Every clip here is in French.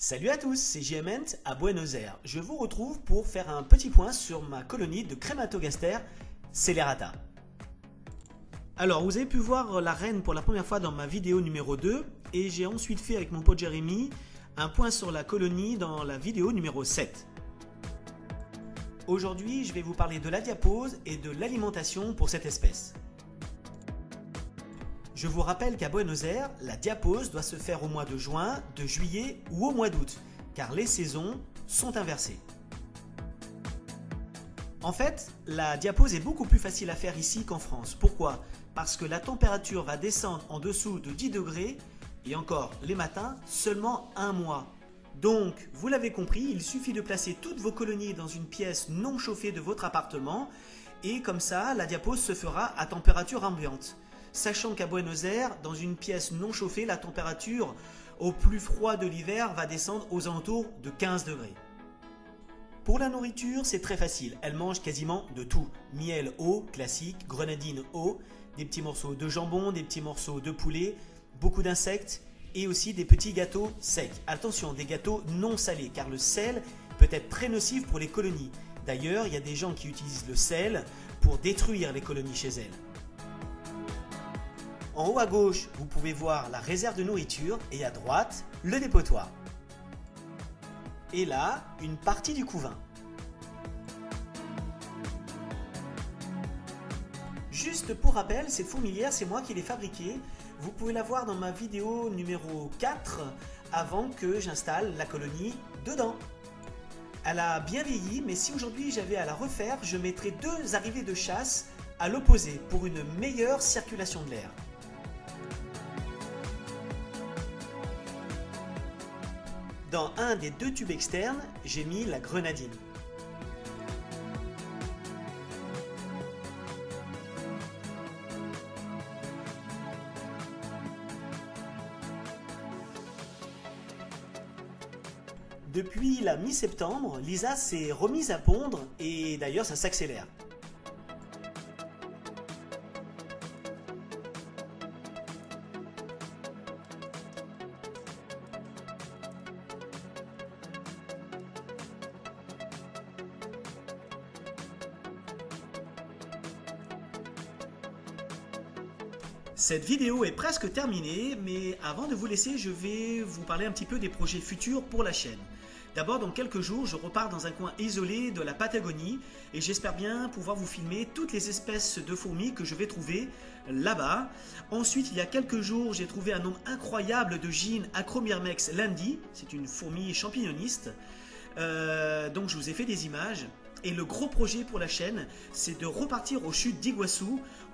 Salut à tous, c'est JMent à Buenos Aires. Je vous retrouve pour faire un petit point sur ma colonie de Crématogaster Celerata. Alors, vous avez pu voir la reine pour la première fois dans ma vidéo numéro 2 et j'ai ensuite fait avec mon pote Jérémy un point sur la colonie dans la vidéo numéro 7. Aujourd'hui, je vais vous parler de la diapause et de l'alimentation pour cette espèce. Je vous rappelle qu'à Buenos Aires, la diapause doit se faire au mois de juin, de juillet ou au mois d'août, car les saisons sont inversées. En fait, la diapause est beaucoup plus facile à faire ici qu'en France. Pourquoi? Parce que la température va descendre en dessous de 10 degrés, et encore les matins, seulement un mois. Donc, vous l'avez compris, il suffit de placer toutes vos colonies dans une pièce non chauffée de votre appartement, et comme ça, la diapause se fera à température ambiante. Sachant qu'à Buenos Aires, dans une pièce non chauffée, la température au plus froid de l'hiver va descendre aux alentours de 15 degrés. Pour la nourriture, c'est très facile. Elle mange quasiment de tout. Miel haut, classique, grenadine haut, des petits morceaux de jambon, des petits morceaux de poulet, beaucoup d'insectes et aussi des petits gâteaux secs. Attention, des gâteaux non salés car le sel peut être très nocif pour les colonies. D'ailleurs, il y a des gens qui utilisent le sel pour détruire les colonies chez elles. En haut à gauche, vous pouvez voir la réserve de nourriture et à droite, le dépotoir. Et là, une partie du couvain. Juste pour rappel, cette fourmilière, c'est moi qui l'ai fabriquée. Vous pouvez la voir dans ma vidéo numéro 4 avant que j'installe la colonie dedans. Elle a bien vieilli, mais si aujourd'hui j'avais à la refaire, je mettrais 2 arrivées de chasse à l'opposé pour une meilleure circulation de l'air. Dans un des 2 tubes externes, j'ai mis la grenadine. Depuis la mi-septembre, Lisa s'est remise à pondre et d'ailleurs ça s'accélère. Cette vidéo est presque terminée, mais avant de vous laisser, je vais vous parler un petit peu des projets futurs pour la chaîne. D'abord, dans quelques jours, je repars dans un coin isolé de la Patagonie et j'espère bien pouvoir vous filmer toutes les espèces de fourmis que je vais trouver là-bas. Ensuite, il y a quelques jours, j'ai trouvé un nombre incroyable de Gyn Acromyrmex landi, c'est une fourmi champignoniste. Donc je vous ai fait des images. Et le gros projet pour la chaîne, c'est de repartir aux chutes d'Iguaçu,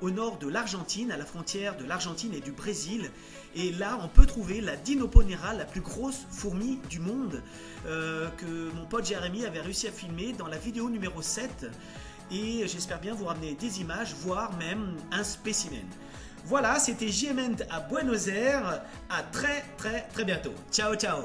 au nord de l'Argentine, à la frontière de l'Argentine et du Brésil. Et là, on peut trouver la Dinoponera, la plus grosse fourmi du monde, que mon pote Jérémy avait réussi à filmer dans la vidéo numéro 7. Et j'espère bien vous ramener des images, voire même un spécimen. Voilà, c'était JMent à Buenos Aires. À très bientôt. Ciao, ciao.